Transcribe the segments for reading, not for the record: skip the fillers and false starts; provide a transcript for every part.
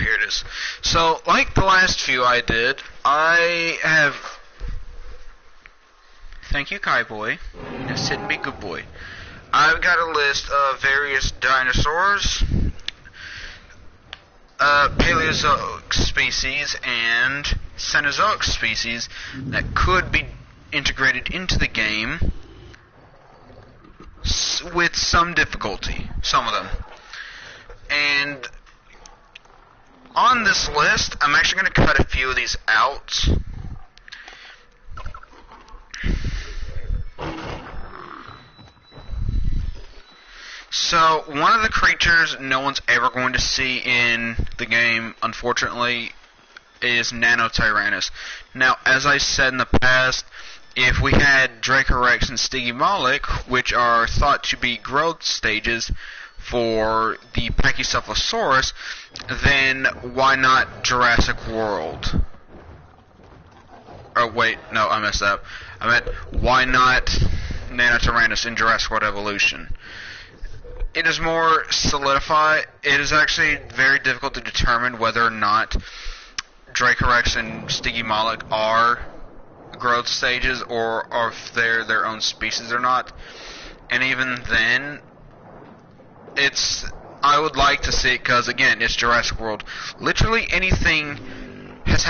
here it is. So, like the last few I did, I have... Thank you, Kai Boy. Just sit and be good boy. I've got a list of various dinosaurs, Paleozoic species, and Cenozoic species that could be integrated into the game with some difficulty, some of them. And on this list, I'm actually going to cut a few of these out. So, one of the creatures no one's ever going to see in the game, unfortunately, is Nanotyrannus. Now, as I said in the past, if we had Dracorex and Stygimoloch, which are thought to be growth stages for the Pachycephalosaurus, then why not Jurassic World? Oh, wait, no, I messed up. I meant, why not Nanotyrannus in Jurassic World Evolution? It is more solidified. It is actually very difficult to determine whether or not Dracorex and Stygimoloch are growth stages or if they're their own species or not. And even then, I would like to see it because, again, it's Jurassic World. Literally anything could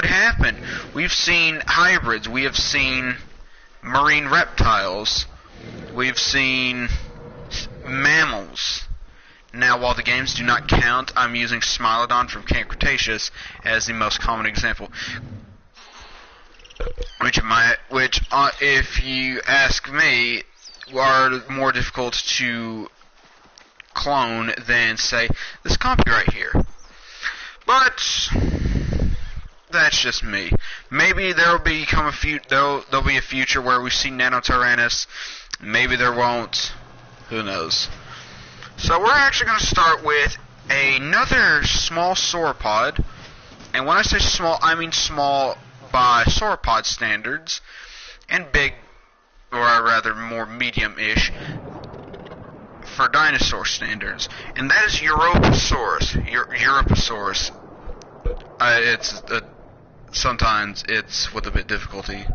happen. We've seen hybrids. We have seen marine reptiles. We've seen mammals. Now, while the games do not count, I'm using Smilodon from Camp Cretaceous as the most common example. Which, if you ask me, are more difficult to clone than, say, this compy right here. But that's just me. Maybe there'll be a future where we see Nanotyrannus. Maybe there won't. Who knows? So we're actually going to start with another small sauropod. And when I say small, I mean small by sauropod standards, and big, or rather more medium-ish, for dinosaur standards. And that is Europasaurus. Europasaurus. Sometimes it's with a bit difficulty.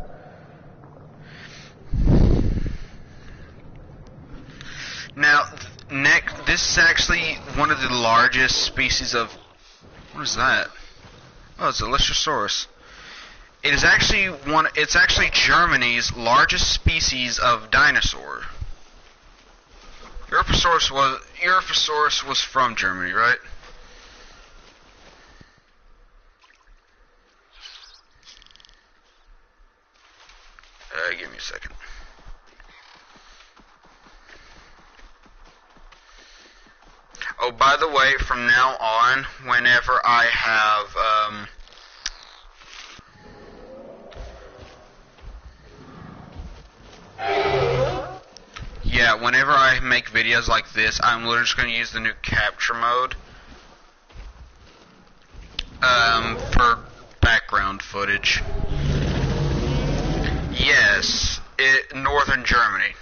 Now, this is actually one of the largest species of... What is that? Oh, it's a Lystrosaurus. It's actually Germany's largest species of dinosaur. Europasaurus was from Germany, right? Give me a second. Oh, by the way, from now on, whenever I have, whenever I make videos like this, I'm literally just going to use the new capture mode, for background footage. Yes, northern Germany.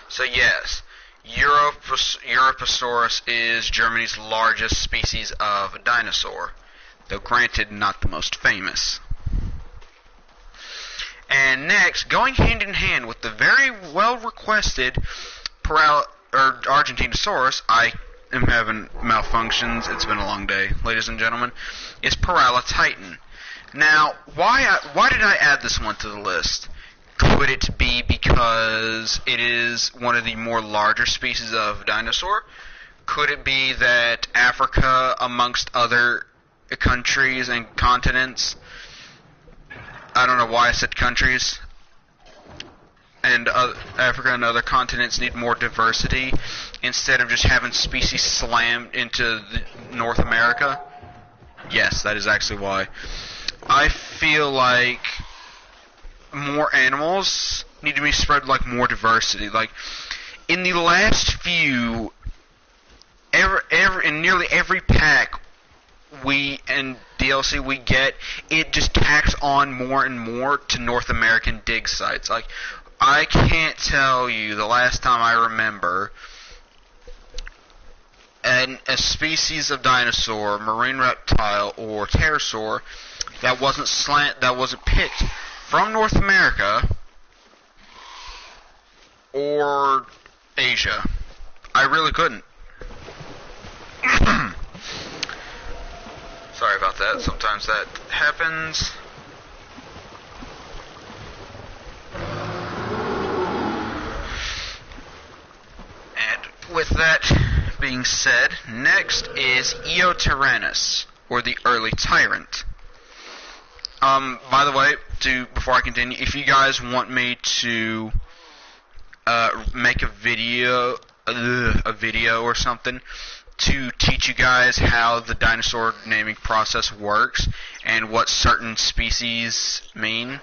So yes, Europasaurus is Germany's largest species of dinosaur, though granted not the most famous. And next, going hand in hand with the very well requested Argentinosaurus, I am having malfunctions, it's been a long day, ladies and gentlemen, is Paralititan. Now, why did I add this one to the list? Could it be because it is one of the more larger species of dinosaur? Could it be that Africa, amongst other countries and continents, I don't know why I said countries, and Africa and other continents need more diversity instead of just having species slammed into North America? Yes, that is actually why. I feel like more animals need to be spread, like more diversity. Like in the last few, in nearly every pack and DLC we get, it just tacks on more and more to North American dig sites. Like I can't tell you the last time I remember a species of dinosaur, marine reptile, or pterosaur that wasn't picked from North America or Asia. I really couldn't. Sorry about that. Sometimes that happens. And with that being said, next is Eotyrannus, or the early tyrant. By the way, before I continue, if you guys want me to make a video or something to teach you guys how the dinosaur naming process works and what certain species mean,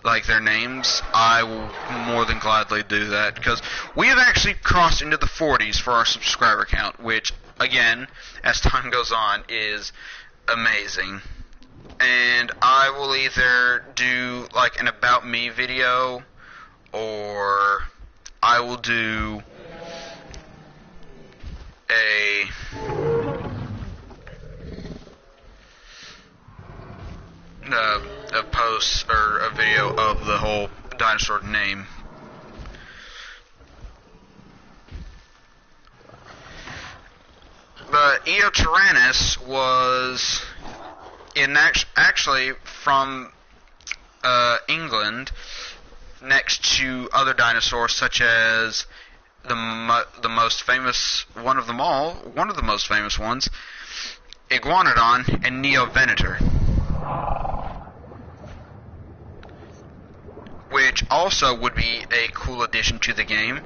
like their names, I will more than gladly do that, because we have actually crossed into the 40s for our subscriber count, which, again, as time goes on, is amazing. And I will either do like an About Me video, or I will do a post or a video of the whole dinosaur name. But Eotyrannus was actually from England, next to other dinosaurs such as the most famous one of the most famous ones, Iguanodon and Neovenator, which also would be a cool addition to the game,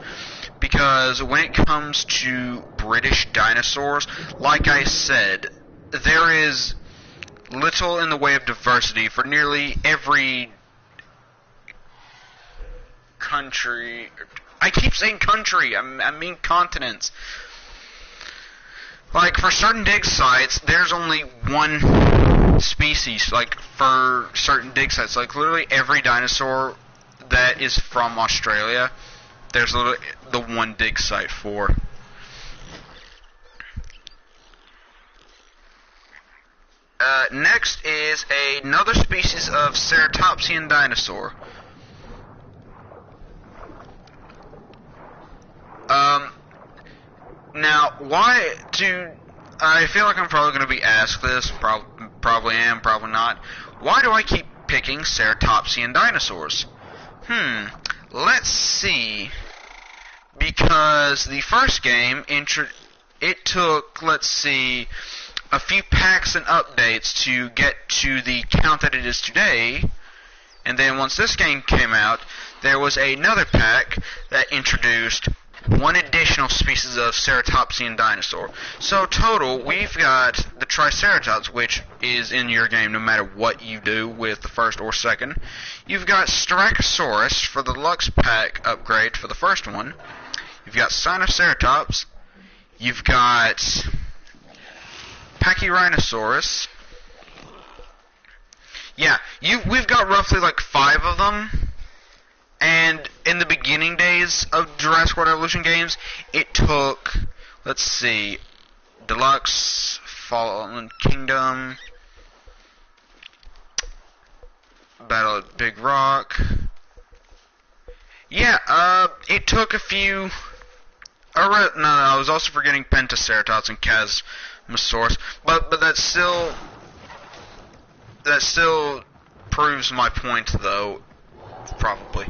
because when it comes to British dinosaurs, like I said, there is little in the way of diversity for nearly every country. I keep saying country, I mean continents. Like, for certain dig sites, there's only one species, like, for certain dig sites. Like, literally every dinosaur that is from Australia, there's literally the one dig site for. Next is another species of ceratopsian dinosaur. Now, why do... I feel like I'm probably going to be asked this, probably am, probably not. Why do I keep picking ceratopsian dinosaurs? Let's see. Because the first game, it took, let's see, a few packs and updates to get to the count that it is today. And then once this game came out, there was another pack that introduced one additional species of ceratopsian dinosaur. So total, we've got the Triceratops, which is in your game no matter what you do with the first or second. You've got Styracosaurus for the Deluxe Pack upgrade for the first one. You've got Sinoceratops. You've got Pachyrhinosaurus. Yeah, we've got roughly like 5 of them. And in the beginning days of Jurassic World Evolution games, it took, let's see, Deluxe, Fallen Kingdom, Battle at Big Rock. Yeah, it took a few... no, I was also forgetting Pentaceratops and Chasmosaurus, but that still proves my point, though. Probably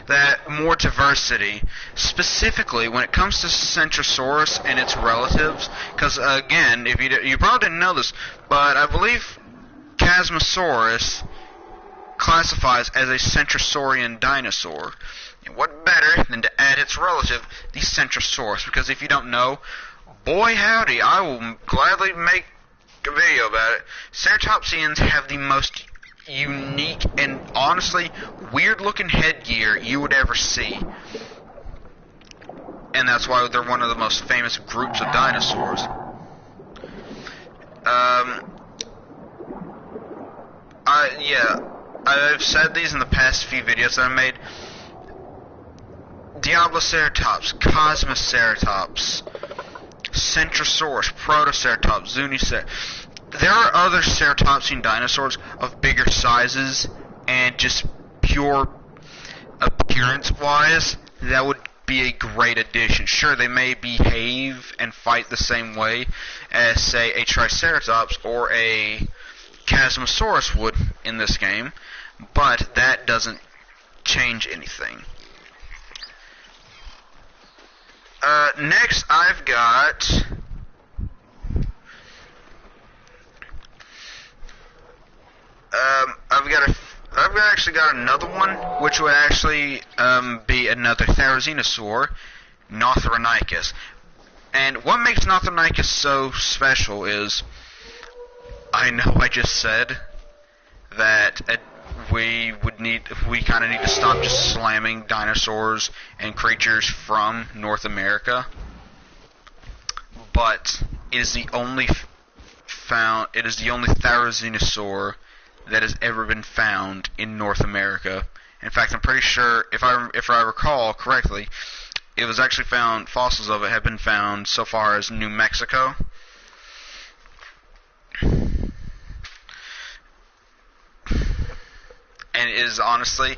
that more diversity, specifically when it comes to Centrosaurus and its relatives, because again, if you probably didn't know this, but I believe Chasmosaurus classifies as a Centrosaurian dinosaur. And what better than to add its relative, the Centrosaurus? Because if you don't know, boy howdy, I will gladly make a video about it. Ceratopsians have the most unique and honestly weird looking headgear you would ever see, and that's why they're one of the most famous groups of dinosaurs. I've said these in the past few videos that I made. Diabloceratops, Cosmoceratops, Centrosaurus, Protoceratops, Zuniceratops. There are other ceratopsian dinosaurs of bigger sizes and just pure appearance-wise that would be a great addition. Sure, they may behave and fight the same way as, say, a Triceratops or a Chasmosaurus would in this game, but that doesn't change anything. Next, I've actually got another one, which would actually be another Therizinosaur, Northronicus. And what makes Northronicus so special is, I know I just said that we kind of need to stop just slamming dinosaurs and creatures from North America, but it is the only Therizinosaur that has ever been found in North America. In fact, I'm pretty sure, if I recall correctly, it was actually found, fossils of it have been found so far as New Mexico. And it is honestly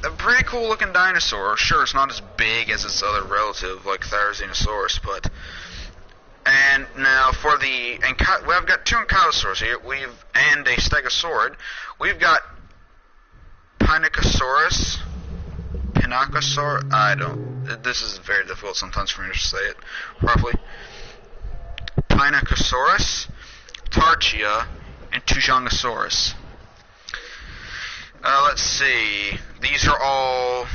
a pretty cool looking dinosaur. Sure, it's not as big as its other relative, like Therizinosaurus, but... And now for the... I've got two Ankylosaurs here, and a Stegosaurid. We've got Pinacosaurus. This is very difficult sometimes for me to say it properly. Pinacosaurus, Tarchia, and Tujongosaurus. Let's see. These are all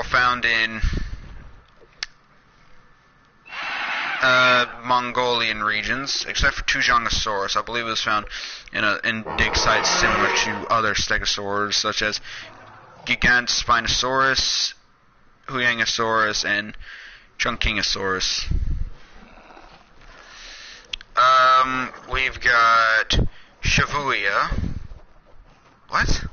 found in Mongolian regions, except for Tujongosaurus. I believe it was found in dig sites similar to other stegosaurs, such as Gigantospinosaurus, Huyangosaurus, and Chunkingosaurus. We've got Shavuia. What?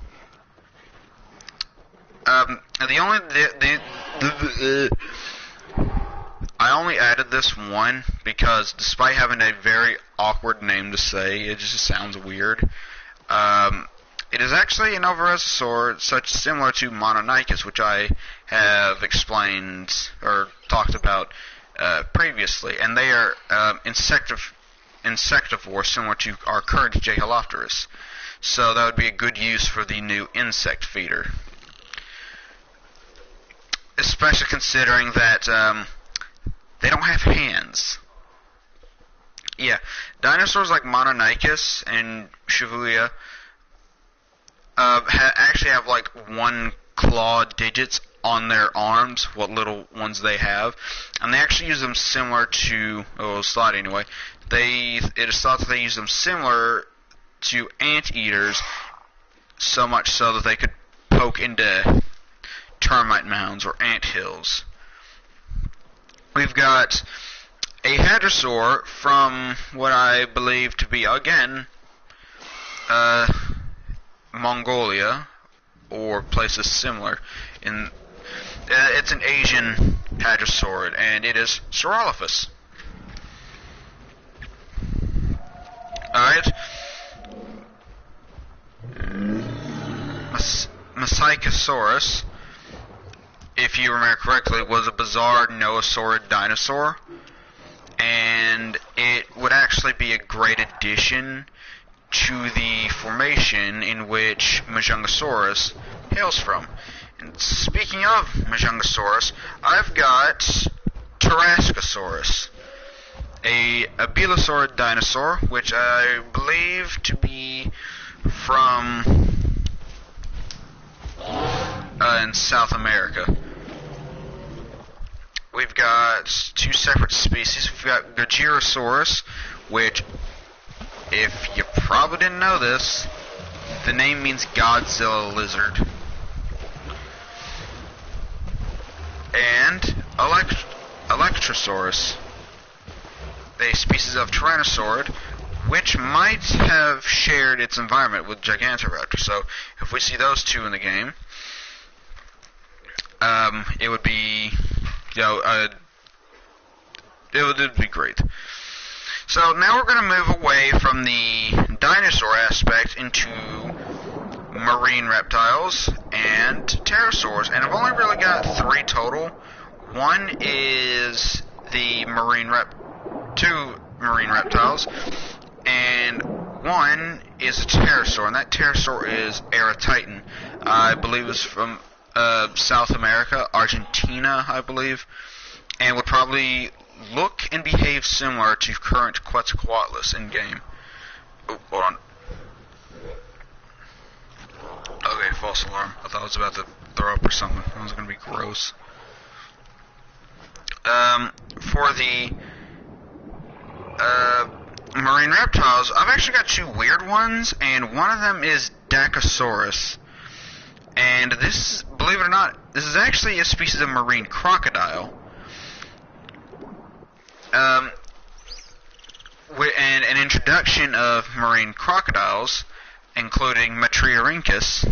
I only added this one because, despite having a very awkward name to say, it just sounds weird. It is actually an Alvarezsaur, similar to Mononicus, which I have explained or talked about previously, and they are insectivores, similar to our current Jeholopterus. So that would be a good use for the new insect feeder. Especially considering that they don't have hands. Yeah, dinosaurs like Mononicus and Shavuia actually have like one claw digits on their arms, what little ones they have, and they actually use them similar to, it's thought anyway, it is thought that they use them similar to anteaters, so much so that they could poke into termite mounds or ant hills. We've got a hadrosaur from what I believe to be, again, Mongolia, or places similar. It's an Asian hadrosaurid, and it is Saurolophus. Alright. Masaicosaurus, if you remember correctly, was a bizarre noosaurid dinosaur, and it would actually be a great addition to the formation in which Majungasaurus hails from. And speaking of Majungasaurus, I've got Tarascosaurus, a abyssosaurid dinosaur, which I believe to be from in South America. We've got two separate species. We've got Gojirosaurus, which, if you probably didn't know this, the name means Godzilla lizard. And Electrosaurus, a species of Tyrannosaurid, which might have shared its environment with Gigantoraptor. So, if we see those two in the game, it would be, It'd be great. So now we're going to move away from the dinosaur aspect into marine reptiles and pterosaurs, and I've only really got 3 total. One is the two marine reptiles, and one is a pterosaur, and that pterosaur is Titan. I believe it's from South America, Argentina, I believe, and would probably look and behave similar to current Quetzalcoatlus in game. Oh, hold on. Okay, false alarm. I thought I was about to throw up or something. That was going to be gross. For the marine reptiles, I've actually got 2 weird ones, and one of them is Dinosaurs. And this, believe it or not, this is actually a species of marine crocodile. And an introduction of marine crocodiles, including Metriorhynchus,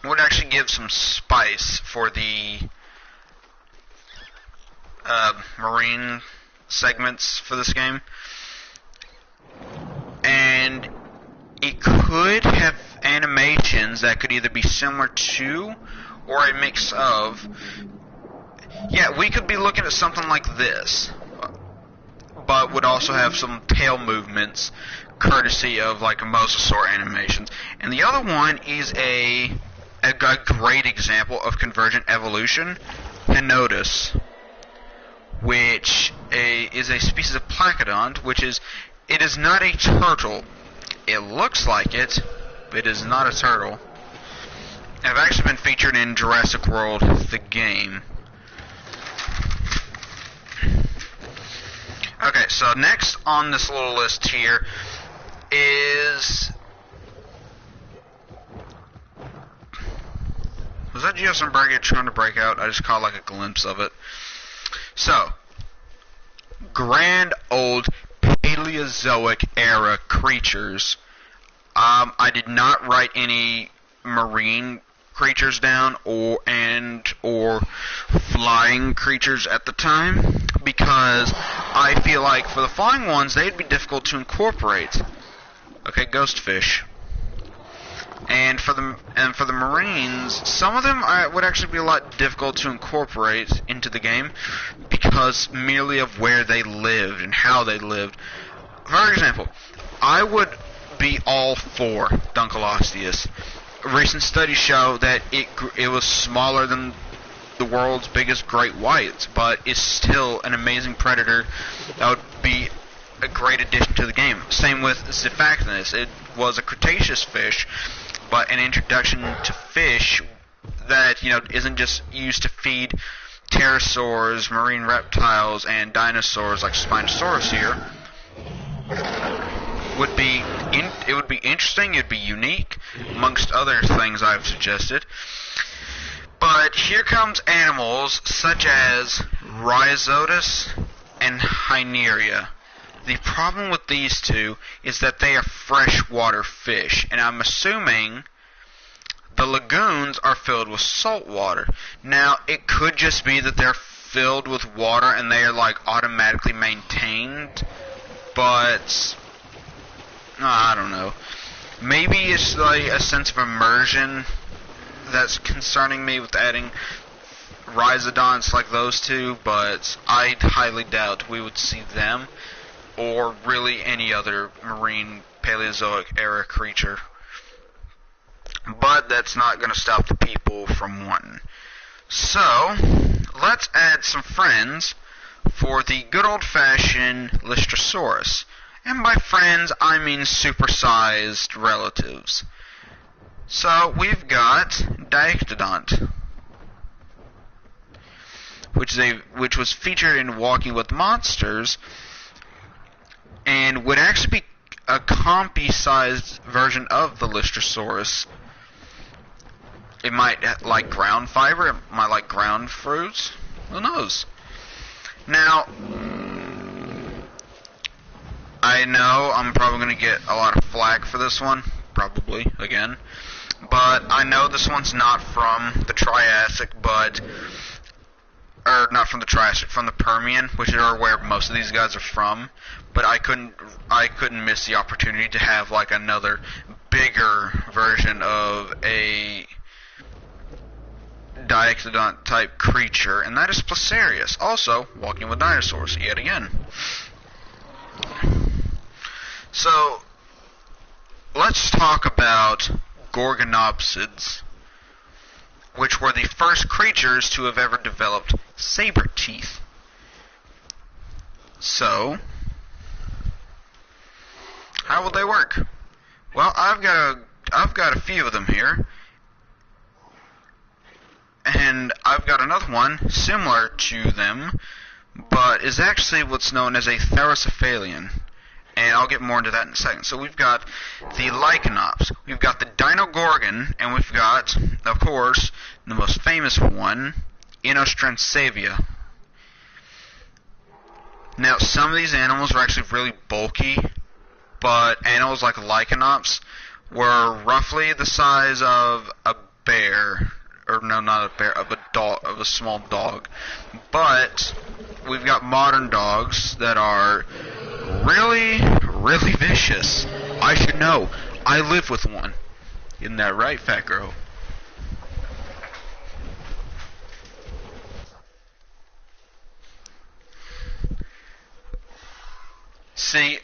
would actually give some spice for the marine segments for this game. And it could have animations that could either be similar to or a mix of. Yeah, we could be looking at something like this, but would also have some tail movements courtesy of like mosasaur animations. And the other one is a great example of convergent evolution, Henotus, which is a species of placodont, it is not a turtle. It looks like it, but it is not a turtle. I've actually been featured in Jurassic World, the game. Okay, so next on this little list here is... Was that Geosambergia trying to break out? I just caught like a glimpse of it. So, grand old Paleozoic era creatures. I did not write any marine creatures down or flying creatures at the time, because I feel like for the flying ones they'd be difficult to incorporate. Okay, ghostfish. And for the marines, some of them would actually be a lot difficult to incorporate into the game because merely of where they lived and how they lived. For example, I would be all for Dunkleosteus. Recent studies show that it was smaller than the world's biggest great whites, but is still an amazing predator that would be a great addition to the game. Same with Xiphactinus. It was a Cretaceous fish, but an introduction to fish that, isn't just used to feed pterosaurs, marine reptiles, and dinosaurs like Spinosaurus here. It would be interesting, it'd be unique, amongst other things I've suggested. But here comes animals such as Rhizodus and Hyneria. The problem with these two is that they are freshwater fish, and I'm assuming the lagoons are filled with salt water. Now, it could just be that they're filled with water and they are like automatically maintained, but I don't know. Maybe it's like a sense of immersion that's concerning me with adding rhizodonts like those two, but I highly doubt we would see them or really any other marine Paleozoic era creature. But that's not going to stop the people from wanting. So, let's add some friends for the good old-fashioned Lystrosaurus. And by friends, I mean supersized relatives. So, we've got Diectodont, which was featured in Walking with Monsters, and would actually be a compy-sized version of the Lystrosaurus. It might like ground fiber, it might like ground fruits, who knows? Now, I know I'm probably going to get a lot of flack for this one, probably, again, but I know this one's not from the Triassic, but or not from the Triassic, from the Permian, which are where most of these guys are from. But I couldn't miss the opportunity to have like another bigger version of a Diexodont type creature, and that is Placerius, also walking with dinosaurs yet again. So let's talk about Gorgonopsids, which were the first creatures to have ever developed saber teeth. So, how will they work? Well, I've got a few of them here, and I've got another one similar to them, but is actually what's known as a Therocephalian. And I'll get more into that in a second. So we've got the Lycanops, we've got the Dinogorgon, and we've got, of course, the most famous one, Inostrancevia. Now, some of these animals are actually really bulky, but animals like Lycanops were roughly the size of a bear, or no, not a bear, of a dog, of a small dog. But we've got modern dogs that are really, really vicious. I should know. I live with one. Isn't that right, fat girl? See,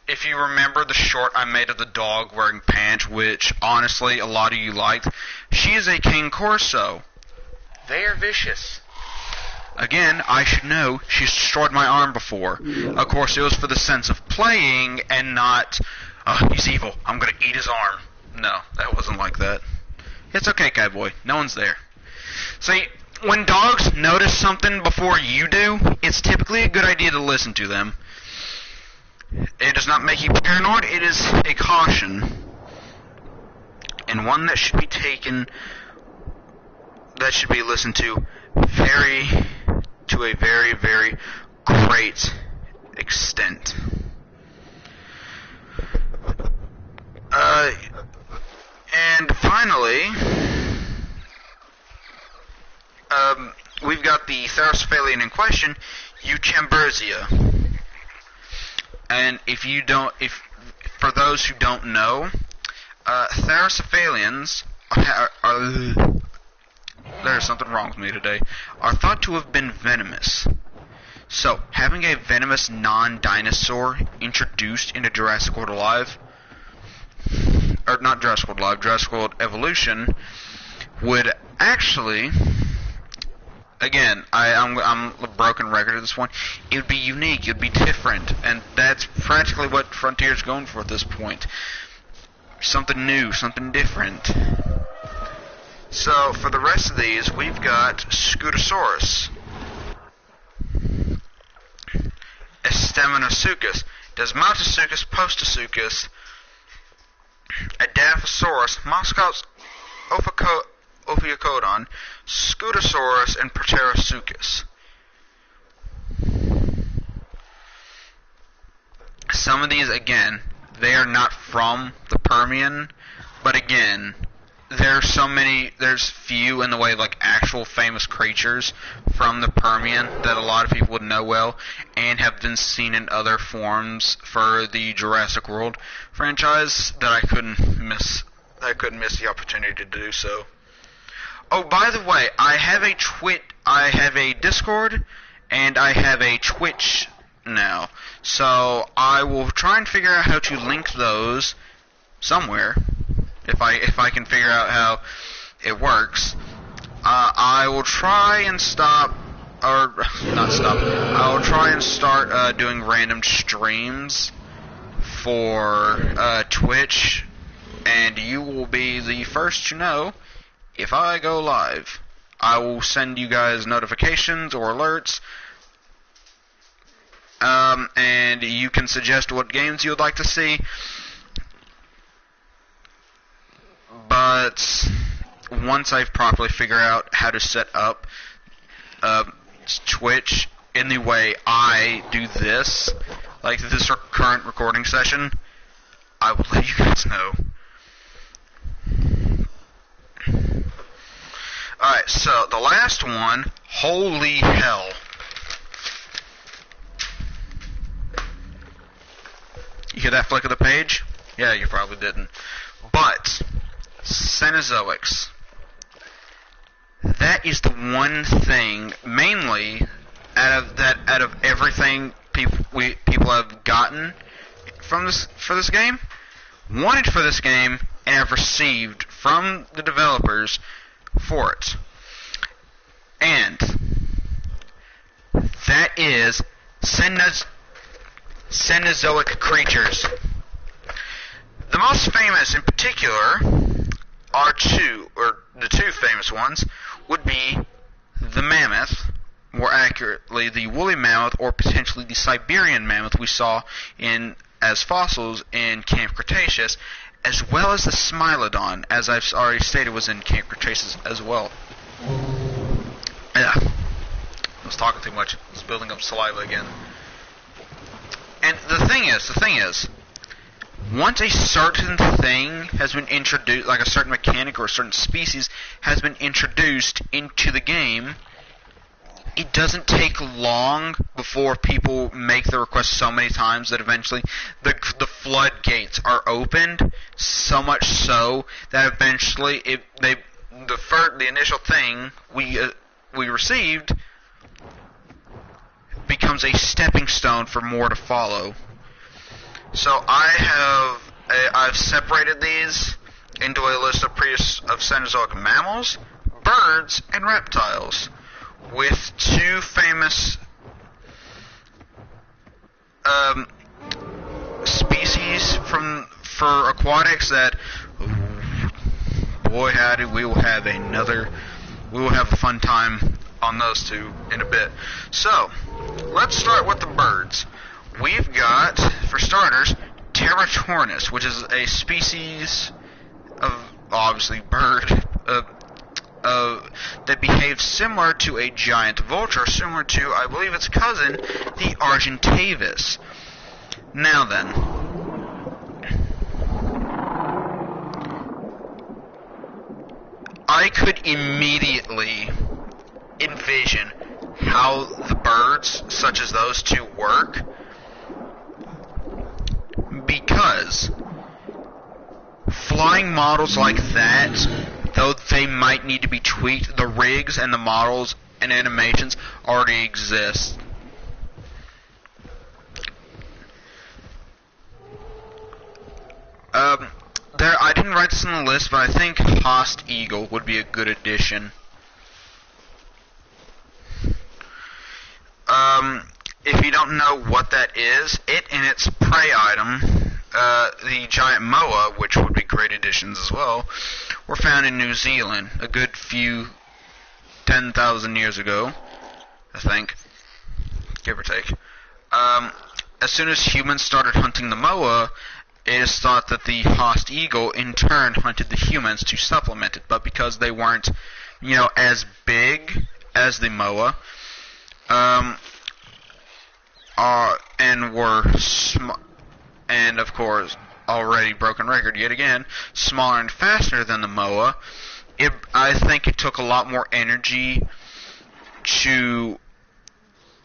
if you remember the short I made of the dog wearing pants, which honestly a lot of you liked, she is a King Corso. They are vicious. Again, I should know, she's destroyed my arm before. Of course, it was for the sense of playing and not, he's evil, I'm gonna eat his arm. No, that wasn't like that. It's okay, cowboy, no one's there. See, when dogs notice something before you do, it's typically a good idea to listen to them. It does not make you paranoid, it is a caution. And one that should be taken, that should be listened to a very, very great extent. And finally, we've got the Therocephalian in question, Euchemberzia. And for those who don't know, Therocephalians are there's something wrong with me today, are thought to have been venomous. So, having a venomous non-dinosaur introduced into Jurassic World Alive, or not Jurassic World Alive, Jurassic World Evolution, would actually, again, I'm a broken record at this point, it would be unique, it would be different, and that's practically what Frontier's going for at this point. Something new, something different. So, for the rest of these, we've got Scutosaurus, Esteminosuchus, Desmontasuchus, Postasuchus, Adaphosaurus, Moscow's Ophiocodon, Scutosaurus, and Proterosuchus. Some of these, again, they are not from the Permian, but again, there's few in the way of like actual famous creatures from the Permian that a lot of people would know well and have been seen in other forms for the Jurassic World franchise that I couldn't miss the opportunity to do so. Oh, by the way, I have a Discord and I have a Twitch now. So I will try and figure out how to link those somewhere. If I can figure out how it works, I will try and I will try and start doing random streams for Twitch, and you will be the first to know if I go live. I will send you guys notifications or alerts, and you can suggest what games you would like to see. But once I properly figure out how to set up Twitch in the way I do this, like this current recording session, I will let you guys know. Alright, so the last one, holy hell. You hear that flick of the page? Yeah, you probably didn't. But, Cenozoics. That is the one thing, mainly, out of everything people have gotten for this game, wanted for this game, and have received from the developers for it. And that is Cenozoic creatures. The most famous in particular are the two famous ones would be the mammoth, more accurately the woolly mammoth, or potentially the Siberian mammoth we saw as fossils in Camp Cretaceous, as well as the Smilodon, as I've already stated, was in Camp Cretaceous as well. Yeah, I was talking too much. I was building up saliva again. And the thing is, once a certain thing has been introduced, like a certain mechanic or a certain species has been introduced into the game, it doesn't take long before people make the request so many times that eventually the floodgates are opened, so much so that eventually the initial thing we received becomes a stepping stone for more to follow. So I've separated these into a list of Cenozoic mammals, birds, and reptiles, with two famous species for aquatics that, boy howdy, we will have a fun time on those two in a bit. So, let's start with the birds. We've got, for starters, Pterotornis, which is a species of, obviously, bird that behaves similar to a giant vulture, similar to, I believe, its cousin, the Argentavis. Now then, I could immediately envision how the birds, such as those two, work, because flying models like that, though they might need to be tweaked, the rigs and the models and animations already exist. I didn't write this on the list, but I think Host Eagle would be a good addition. If you don't know what that is, it and its prey item, the giant moa, which would be great additions as well, were found in New Zealand a good few 10,000 years ago, I think, give or take. As soon as humans started hunting the moa, it is thought that the Host Eagle in turn hunted the humans to supplement it, but because they weren't, as big as the moa, and were and of course, already broken record yet again, smaller and faster than the moa, I think it took a lot more energy to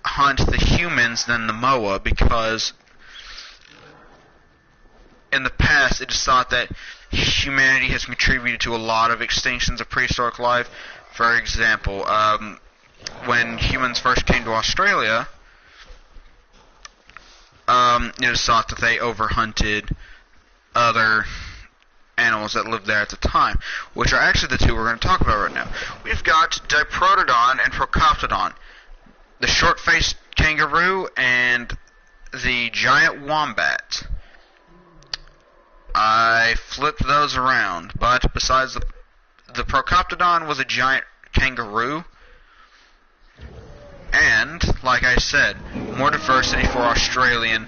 hunt the humans than the moa, because in the past it is thought that humanity has contributed to a lot of extinctions of prehistoric life. For example, when humans first came to Australia, it is thought that they overhunted other animals that lived there at the time, which are actually the two we're going to talk about right now. We've got Diprotodon and Procoptodon, the short-faced kangaroo and the giant wombat. I flipped those around, but besides the Procoptodon was a giant kangaroo, and, like I said, more diversity for Australian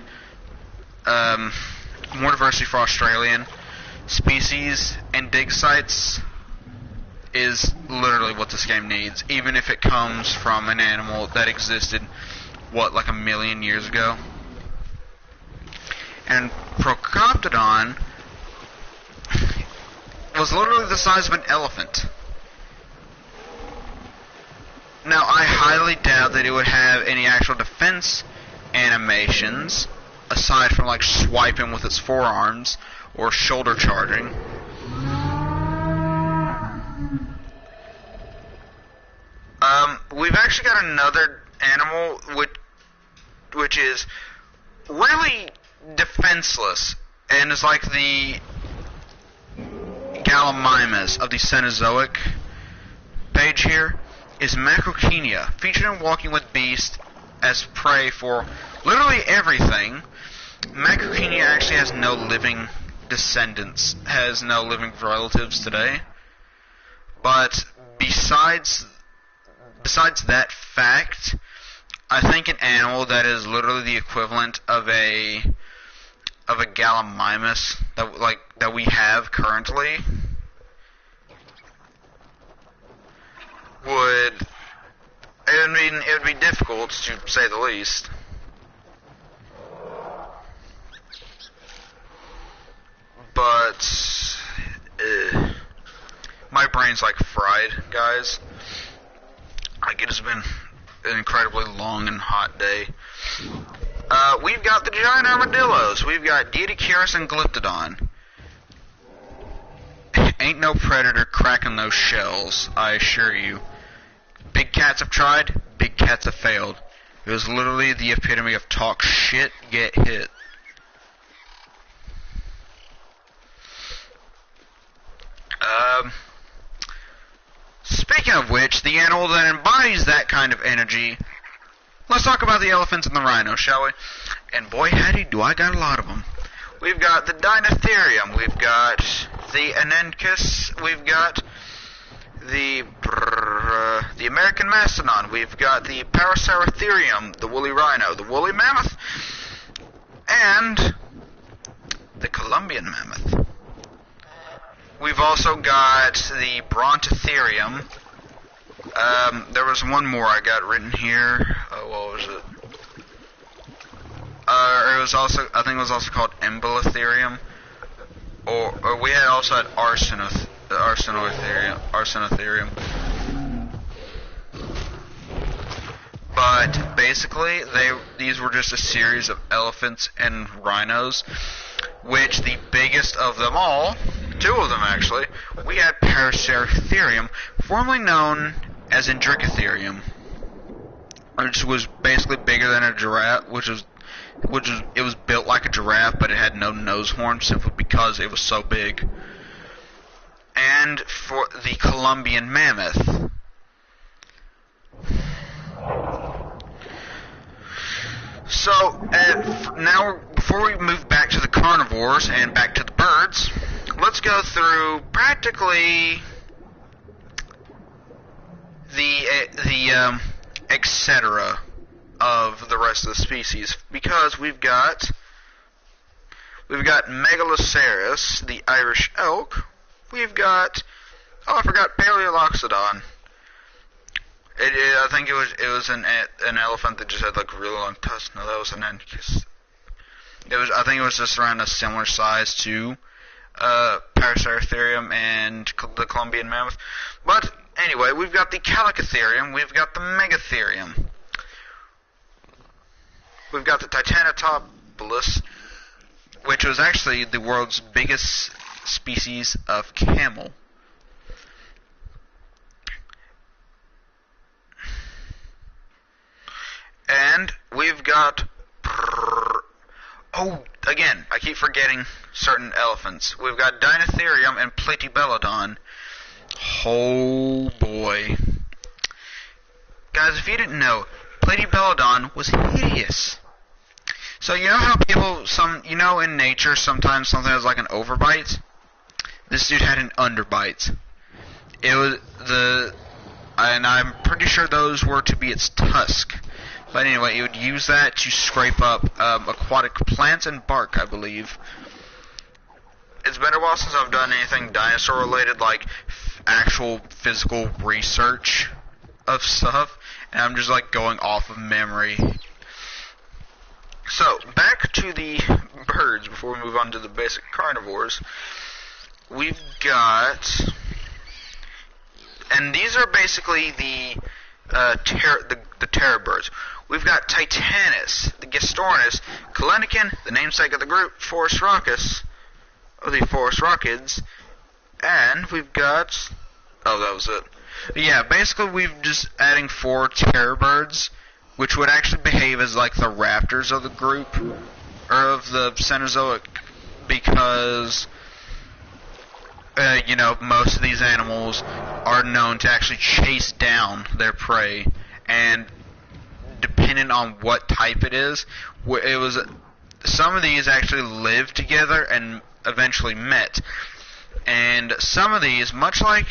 species and dig sites is literally what this game needs, even if it comes from an animal that existed, like a million years ago. And Procoptodon was literally the size of an elephant. Now, I highly doubt that it would have any actual defense animations, aside from like swiping with its forearms or shoulder charging. We've actually got another animal which is really defenseless and is like the Gallimimus of the Cenozoic page here, is Macrocenia, featured in Walking with Beasts as prey for literally everything. Macrocenia actually has no living descendants, has no living relatives today. But besides that fact, I think an animal that is literally the equivalent of a Gallimimus that we have currently would be difficult, to say the least. But my brain's like fried, guys. Like, it has been an incredibly long and hot day. We've got the giant armadillos. We've got Dinosaurs and Glyptodon. Ain't no predator cracking those shells, I assure you. Big cats have tried, big cats have failed. It was literally the epitome of talk shit, get hit. Speaking of which, the animal that embodies that kind of energy, let's talk about the elephants and the rhino, shall we? And boy, howdy, do I got a lot of them. We've got the Dinotherium, we've got the Anencus, we've got the American Mastodon, we've got the Paraceratherium, the woolly rhino, the woolly mammoth, and the Columbian mammoth. We've also got the Brontotherium. There was one more I got written here. What was it? It was also, I think it was also called Embolotherium. Or we had also had Arsenotherium. But basically, these were just a series of elephants and rhinos, which the biggest of them all, two of them actually, we had Paraceratherium, formerly known as Indricotherium, which was basically bigger than a giraffe, it was built like a giraffe, but it had no nose horn simply because it was so big. And for the Columbian mammoth. So, now, before we move back to the carnivores and back to the birds, let's go through practically the etc. of the rest of the species, because we've got Megaloceros, the Irish elk. We've got, I forgot, Paleoloxodon. I think it was an elephant that just had like really long tusks. No, that was an Anencus. I think it was just around a similar size to Paraceratherium and the Columbian mammoth. But anyway, we've got the Calicotherium, we've got the Megatherium, we've got the Titanotobolus, which was actually the world's biggest species of camel. And we've got, again, I keep forgetting certain elephants. We've got Dinotherium and Platybelodon. Oh boy. Guys, if you didn't know, Platybelodon was hideous. So you know how in nature sometimes something has like an overbite? This dude had an underbite. And I'm pretty sure those were to be its tusk. But anyway, it would use that to scrape up aquatic plants and bark, I believe. It's been a while since I've done anything dinosaur related, like actual physical research of stuff, and I'm just like going off of memory. So, back to the birds before we move on to the basic carnivores. We've got, and these are basically the terror birds. We've got Titanus, the Gestornis, Kalenikin, the namesake of the group, Forest Rockus, or the Forest Rockids, and we've got... Oh, that was it. Yeah, basically we've just adding 4 terror birds, which would actually behave as like the raptors of the group, or of the Cenozoic, because... most of these animals are known to actually chase down their prey, and depending on what type it is, some of these actually live together and eventually met, and some of these, much like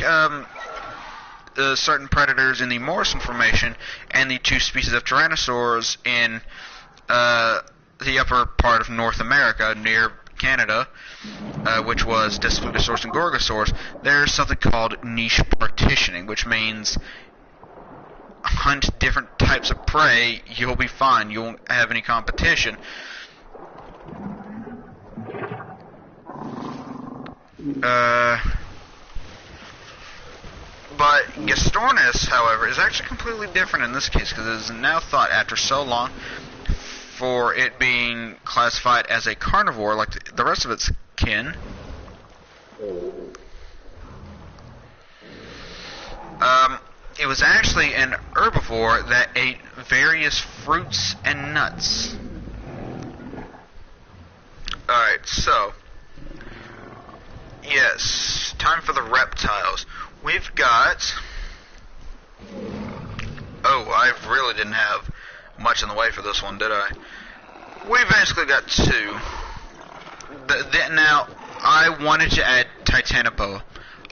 certain predators in the Morrison Formation and the 2 species of Tyrannosaurs in the upper part of North America near Canada, which was Desflutosaurus and Gorgosaurus, there's something called niche partitioning, which means hunt different types of prey, you'll be fine, you won't have any competition. But Gestornis, however, is actually completely different in this case, because it is now thought, after so long, for it being classified as a carnivore like the rest of its kin. It was actually an herbivore that ate various fruits and nuts. Alright, so... Yes, time for the reptiles. We've got... Oh, I really didn't have much in the way for this one, did I? We basically got 2. Now, I wanted to add Titanoboa.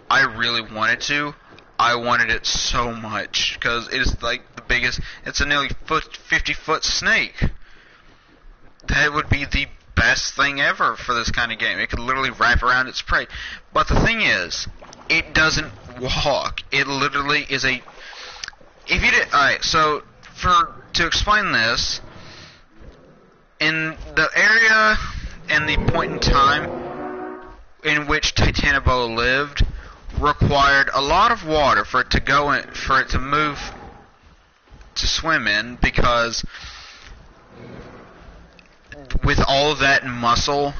I really wanted to. I wanted it so much, because it is like the biggest... It's a nearly 50-foot snake. That would be the best thing ever for this kind of game. It could literally wrap around its prey. But the thing is, it doesn't walk. It literally is a... If you did... Alright, so, to explain this, in the area and the point in time in which Titanoboa lived required a lot of water for it to go in, for it to move, to swim in, because with all of that muscle,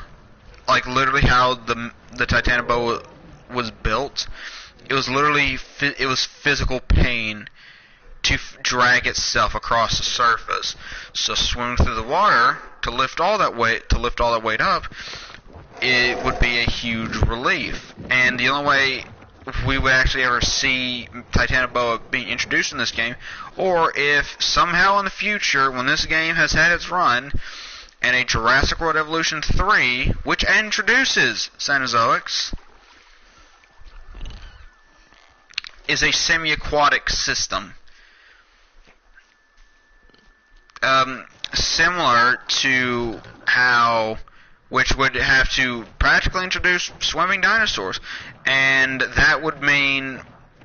like literally how the Titanoboa was built, it was literally physical pain to drag itself across the surface. So swimming through the water to lift all that weight up, it would be a huge relief. And the only way we would actually ever see Titanoboa being introduced in this game, or if somehow in the future, when this game has had its run, and a Jurassic World Evolution 3, which introduces Cenozoics, is a semi-aquatic system. Similar to how, which would have to practically introduce swimming dinosaurs, and that would mean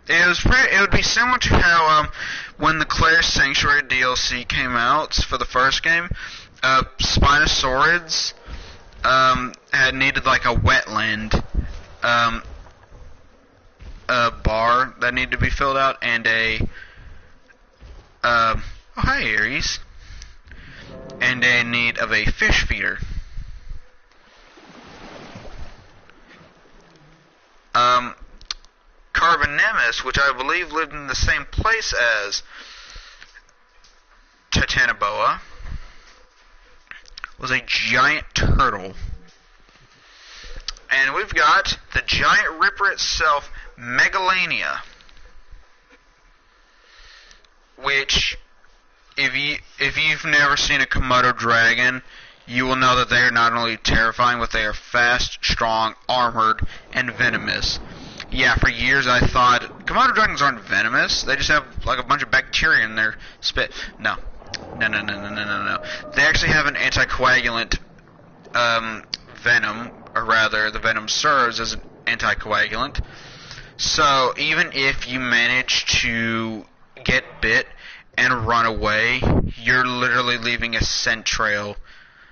it would be similar to how when the Claire Sanctuary DLC came out for the first game, Spinosaurids had needed like a wetland bar that needed to be filled out, and oh hi Ares, and a need of a fish feeder. Carbonemus, which I believe lived in the same place as Titanoboa, was a giant turtle. And we've got the giant ripper itself, Megalania, which, if you've never seen a Komodo dragon, you will know that they are not only terrifying, but they are fast, strong, armored, and venomous. Yeah, for years I thought Komodo dragons aren't venomous. They just have like a bunch of bacteria in their spit. No. They actually have an anticoagulant venom, or rather, the venom serves as an anticoagulant. So even if you manage to get bit and run away, you're literally leaving a scent trail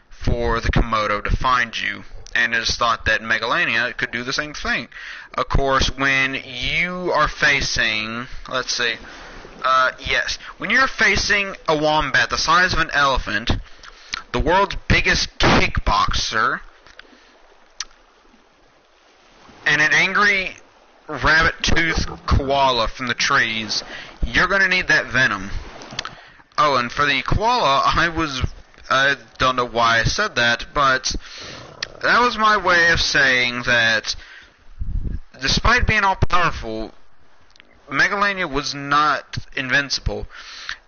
for the Komodo to find you. And it is thought that Megalania could do the same thing. Of course, when you are facing, let's see, Yes. When you're facing a wombat the size of an elephant, the world's biggest kickboxer, and an angry rabbit-toothed koala from the trees, you're going to need that venom. Oh, and for the koala, I don't know why I said that, but that was my way of saying that despite being all-powerful, Megalania was not invincible,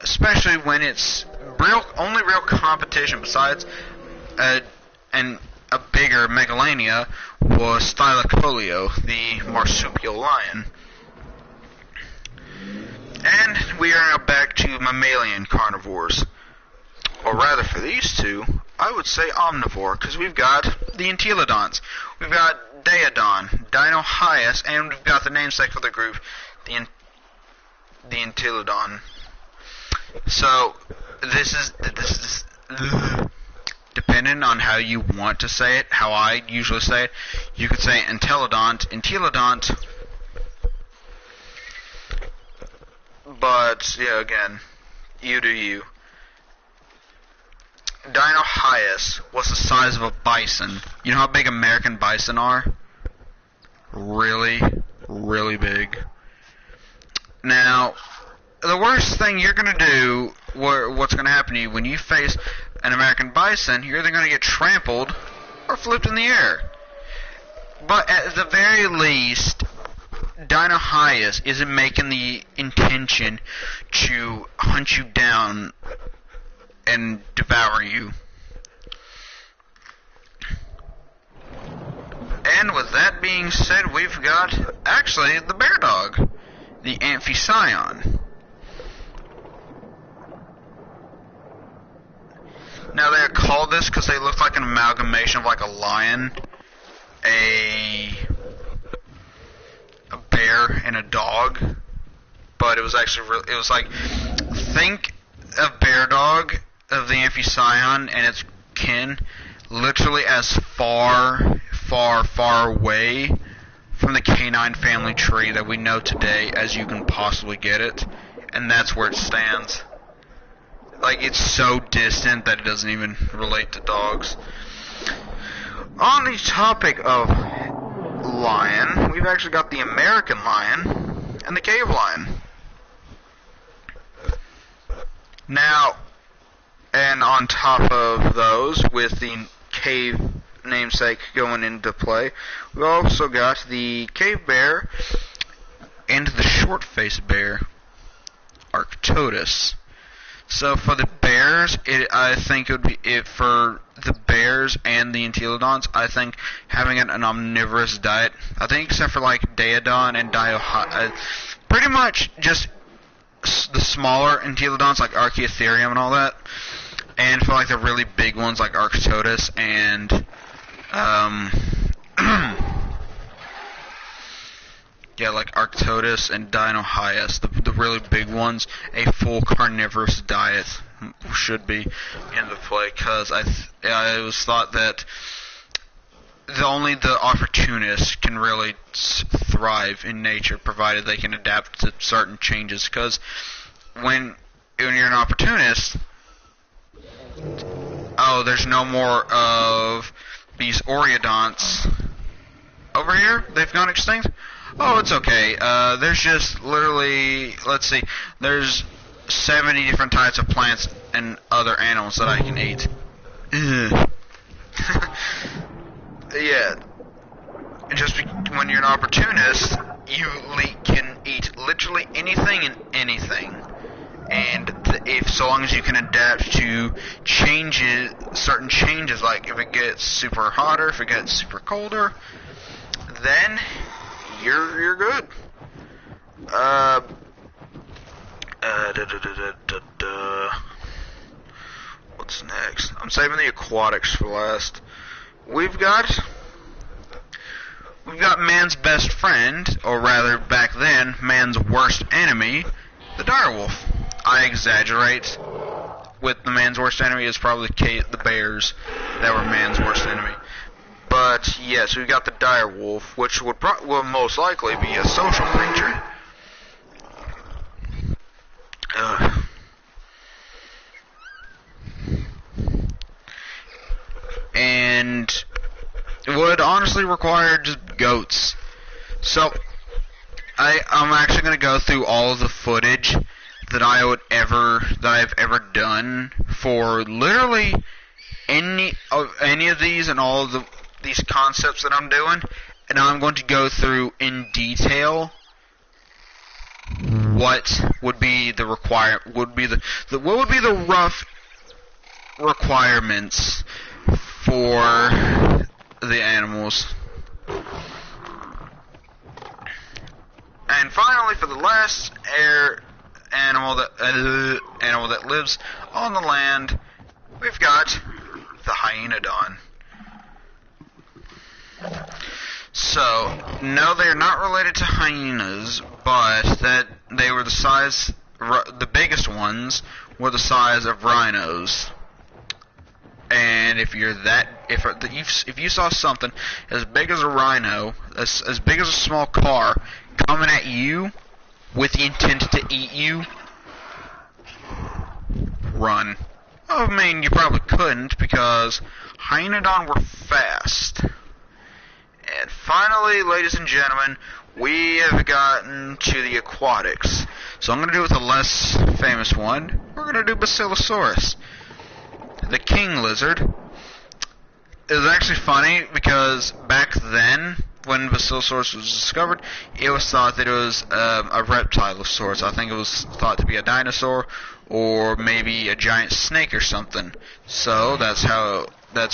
especially when its only real competition besides a bigger Megalania was Thylacoleo, the marsupial lion. And we are now back to mammalian carnivores. Or rather, for these two, I would say omnivore, because we've got the entelodonts. We've got Daeodon, Dinosaurs, and we've got the namesake for the group, the entelodon. So, this is depending on how you want to say it, how I usually say it, you could say entelodont, but, yeah, again, you do you. Dinosaurs was the size of a bison. You know how big American bison are? Really, really big. Now, the worst thing you're going to do, what's going to happen to you when you face an American bison, you're either going to get trampled or flipped in the air. But at the very least, Dinosaurs isn't making the intention to hunt you down and devour you. And with that being said, we've got, actually, the bear dog, the Amphision. Now, they're called this because they look like an amalgamation of like a lion, a bear, and a dog. But it was actually it was like, think of bear dog, of the Amphision and its kin, literally as far, far, far away from the canine family tree that we know today as you can possibly get it. And that's where it stands. Like, it's so distant that it doesn't even relate to dogs. On the topic of lion, we've actually got the American lion and the cave lion. Now, and on top of those, with the cave namesake going into play, we've also got the cave bear and the short-faced bear, Arctodus. So for the bears, I think it would be for the bears and the entelodonts. I think having an omnivorous diet. I think except for like Daeodon and pretty much just the smaller entelodonts like Archaeotherium and all that. And for like the really big ones like Arctodus and yeah, like Arctodus and Dinosaurs, the really big ones, a full carnivorous diet should be in the play, because it was thought that only the opportunists can really thrive in nature, provided they can adapt to certain changes, because when you're an opportunist, oh, there's no more of these Oreodonts over here? They've gone extinct? Oh, it's okay. There's just literally, let's see, there's 70 different types of plants and other animals that I can eat. Yeah. Just when you're an opportunist, you can eat literally anything and anything. And so long as you can adapt to changes, certain changes, like if it gets super hotter, if it gets super colder, then you're good. What's next? I'm saving the aquatics for last. We've got man's best friend, or rather back then, man's worst enemy, the direwolf. I exaggerate. With the man's worst enemy is probably the bears that were man's worst enemy. But yes, we've got the direwolf, which will most likely be a social creature. Ugh. And it would honestly require just goats. So I'm actually going to go through all of the footage that I've ever done for literally any of these and all of these concepts that I'm doing, and I'm going to go through in detail what would be the rough requirements for the animals. And finally, for the last animal that lives on the land, we've got the hyenodon. So, no, they are not related to hyenas, but that they were the biggest ones were the size of rhinos. And if you saw something as big as a rhino, as big as a small car, coming at you with the intent to eat you, run. I mean, you probably couldn't, because hyenodon were fast. And finally, ladies and gentlemen, we have gotten to the aquatics. So I'm going to do with a less famous one. We're going to do Basilosaurus, the king lizard. It was actually funny because back then, when Basilosaurus was discovered, it was thought that it was a reptile of sorts. I think it was thought to be a dinosaur or maybe a giant snake or something. So that's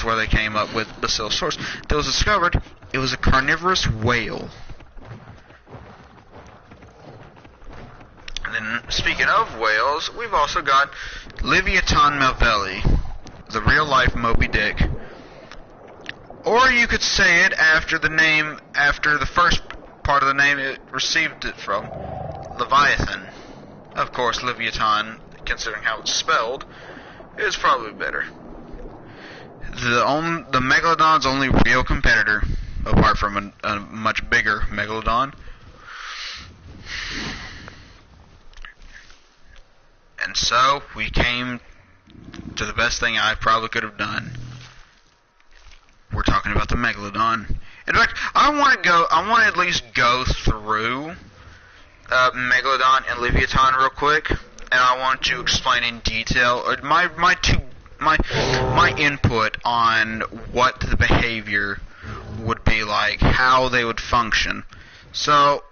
where they came up with Basilosaurus. That was discovered. It was a carnivorous whale. And then, speaking of whales, we've also got Leviathan Melville, the real-life Moby Dick. Or you could say it after the first part of the name it received it from, Leviathan. Of course, Leviathan, considering how it's spelled, is probably better. The Megalodon's only real competitor, apart from a much bigger Megalodon. And so, we came to the best thing I probably could have done. We're talking about the Megalodon. In fact, I want to at least go through Megalodon and Leviathan real quick, and I want to explain in detail my input on what the behavior would be like, how they would function. So,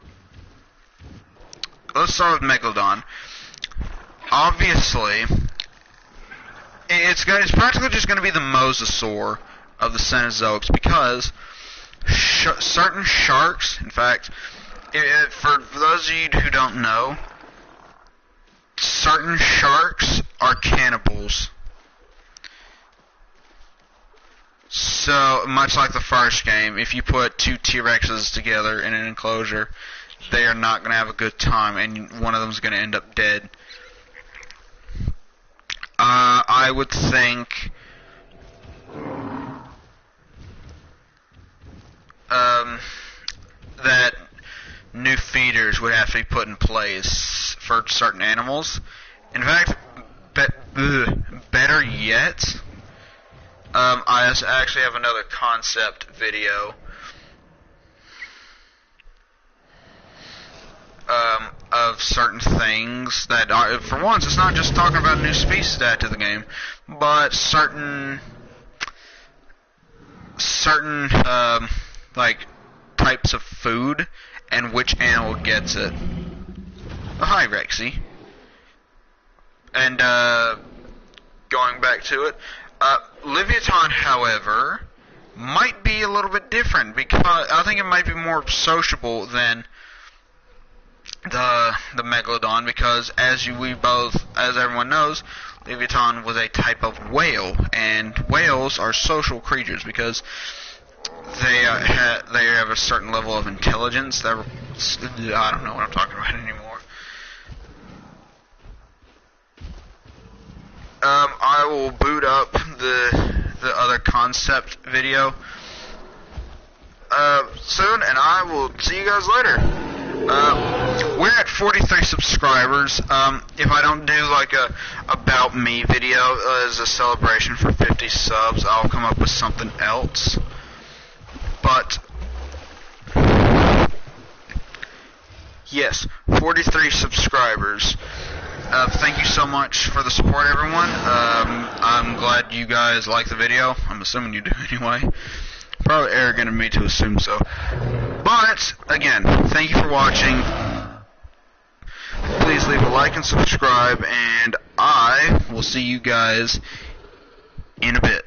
let's start with Megalodon. Obviously, it's practically just going to be the mosasaur of the Cenozoics, because certain sharks, in fact, for those of you who don't know, certain sharks are cannibals. So, much like the first game, if you put two T-Rexes together in an enclosure, they are not going to have a good time, and one of them is going to end up dead. I would think that new feeders would have to be put in place for certain animals. In fact, better yet, I actually have another concept video of certain things that are, for once, it's not just talking about a new species to add to the game, but certain like types of food and which animal gets it. Oh, hi, Rexy. And going back to it, Leviathan, however, might be a little bit different, because I think it might be more sociable than the Megalodon, because as everyone knows, Leviathan was a type of whale, and whales are social creatures because they have a certain level of intelligence that I don't know what I'm talking about anymore. I will boot up the other concept video soon, and I will see you guys later. we're at 43 subscribers. If I don't do like a about me video as a celebration for 50 subs, I'll come up with something else. But yes, 43 subscribers. Thank you so much for the support, everyone. I'm glad you guys like the video. I'm assuming you do anyway. Probably arrogant of me to assume so. But, again, thank you for watching. Please leave a like and subscribe, and I will see you guys in a bit.